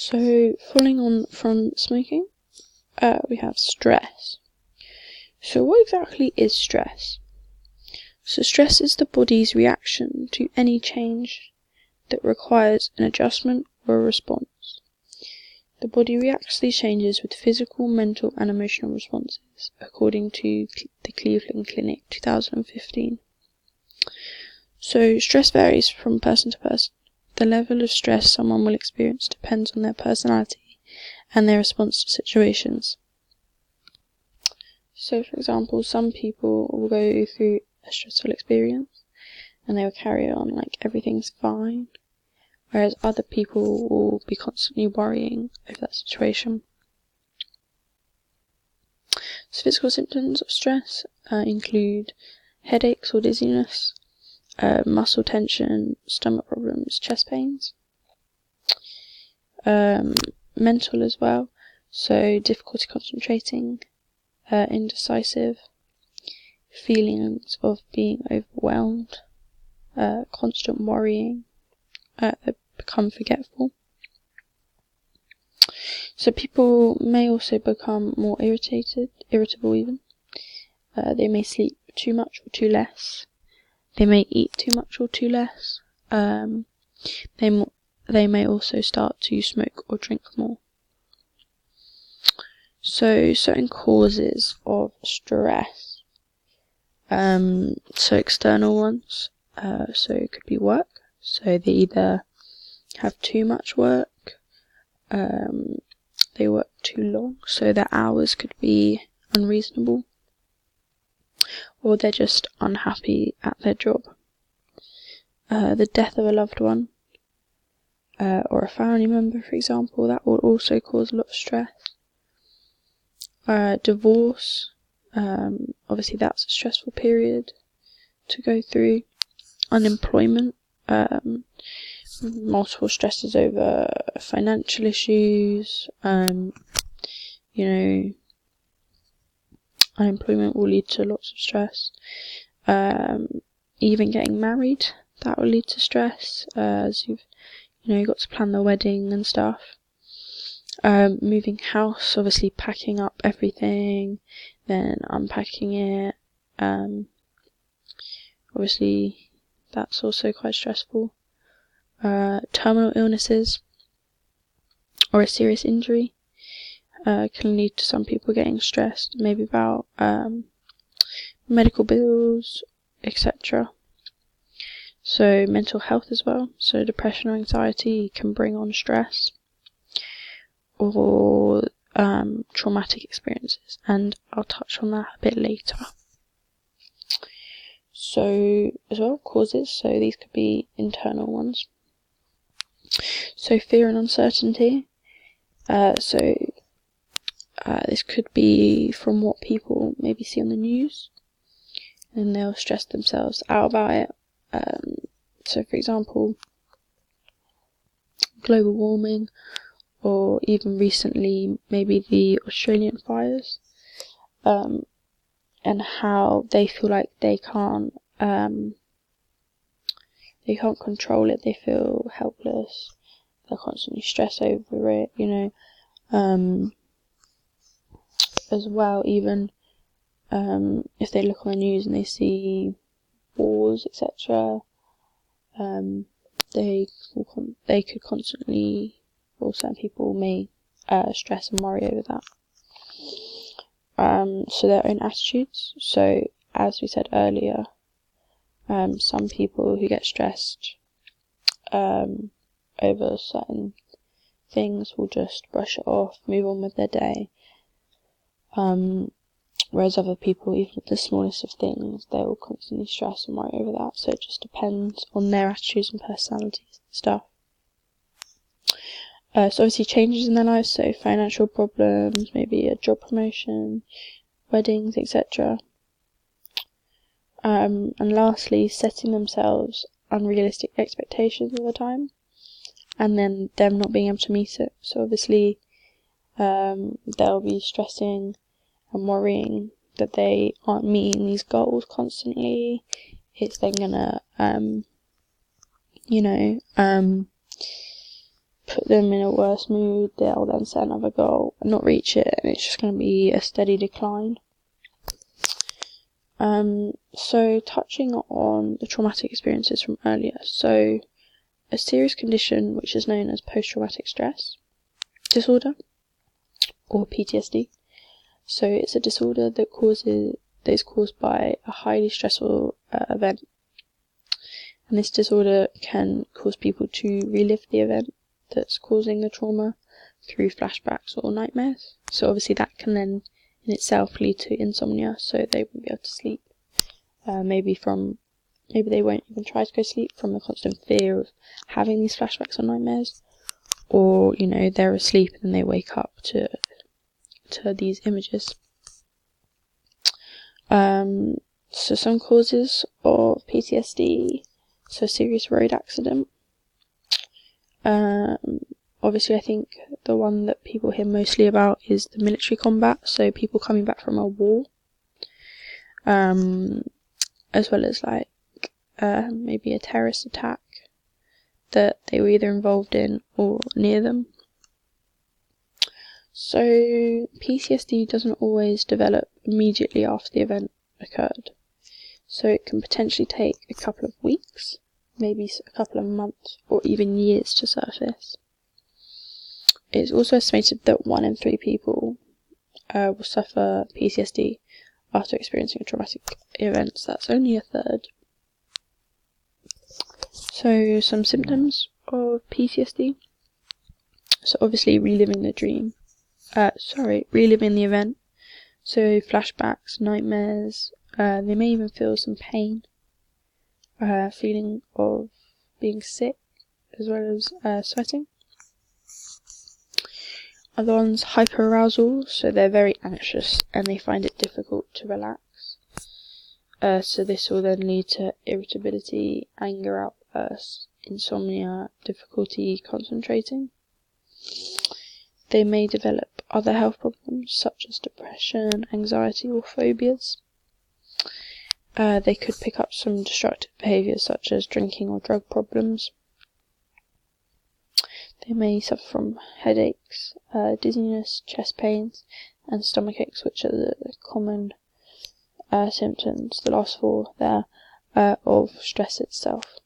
So, following on from smoking, we have stress. So what exactly is stress? So stress is the body's reaction to any change that requires an adjustment or a response. The body reacts to these changes with physical, mental and emotional responses, according to the Cleveland Clinic 2015. So stress varies from person to person. The level of stress someone will experience depends on their personality and their response to situations. So for example, some people will go through a stressful experience and they will carry on like everything's fine, whereas other people will be constantly worrying over that situation. So physical symptoms of stress include headaches or dizziness, muscle tension, stomach problems, chest pains. Mental as well, so difficulty concentrating, indecisive, feelings of being overwhelmed, constant worrying, they become forgetful. So people may also become more irritable even. They may sleep too much or too less. They may eat too much or too less. They may also start to smoke or drink more. So certain causes of stress. So external ones. So it could be work. So they either have too much work, they work too long, so their hours could be unreasonable, or they're just unhappy at their job. The death of a loved one, or a family member, for example, that will also cause a lot of stress. Divorce, obviously that's a stressful period to go through. Unemployment, multiple stresses over financial issues, unemployment will lead to lots of stress. Even getting married, that will lead to stress, as you've got to plan the wedding and stuff. Moving house, obviously packing up everything, then unpacking it, obviously that's also quite stressful. Terminal illnesses or a serious injury can lead to some people getting stressed, maybe about medical bills, etc. So mental health as well, so depression or anxiety can bring on stress, or traumatic experiences, and I'll touch on that a bit later. So as well, causes, so these could be internal ones. So fear and uncertainty, this could be from what people maybe see on the news, and they'll stress themselves out about it. So for example, global warming, or even recently maybe the Australian fires, and how they feel like they can't control it. They feel helpless. They're constantly stressed over it, as well, even if they look on the news and they see wars, etc., they could constantly, or some people may stress and worry over that. So their own attitudes. So as we said earlier, some people who get stressed over certain things will just brush it off, move on with their day. Whereas other people, even with the smallest of things, they will constantly stress and worry over that. So it just depends on their attitudes and personalities and stuff. So obviously changes in their lives, so financial problems, maybe a job promotion, weddings, etc. And lastly, setting themselves unrealistic expectations all the time, and then them not being able to meet it. So obviously they'll be stressing and worrying that they aren't meeting these goals constantly. It's then gonna put them in a worse mood. They'll then set another goal and not reach it, and it's just going to be a steady decline. So touching on the traumatic experiences from earlier, so a serious condition which is known as post-traumatic stress disorder, or PTSD. So it's a disorder that is caused by a highly stressful event, and this disorder can cause people to relive the event that's causing the trauma through flashbacks or nightmares. So obviously that can then in itself lead to insomnia, so they won't be able to sleep. Maybe they won't even try to go to sleep from the constant fear of having these flashbacks or nightmares, or they're asleep and then they wake up to these images. So some causes of PTSD: so serious road accident. Obviously I think the one that people hear mostly about is the military combat, so people coming back from a war, as well as maybe a terrorist attack that they were either involved in or near them. So PTSD doesn't always develop immediately after the event occurred, so it can potentially take a couple of weeks, maybe a couple of months, or even years to surface. It's also estimated that 1 in 3 people will suffer PTSD after experiencing a traumatic event, so that's only a third. So some symptoms of PTSD. So obviously reliving the event. So flashbacks, nightmares, they may even feel some pain, feeling of being sick, as well as sweating. Other ones, hyperarousal, so they're very anxious and they find it difficult to relax. So this will then lead to irritability, anger outbursts, insomnia, difficulty concentrating. They may develop other health problems such as depression, anxiety, or phobias. They could pick up some destructive behaviours such as drinking or drug problems. They may suffer from headaches, dizziness, chest pains, and stomach aches, which are the common symptoms, the last 4 there, of stress itself.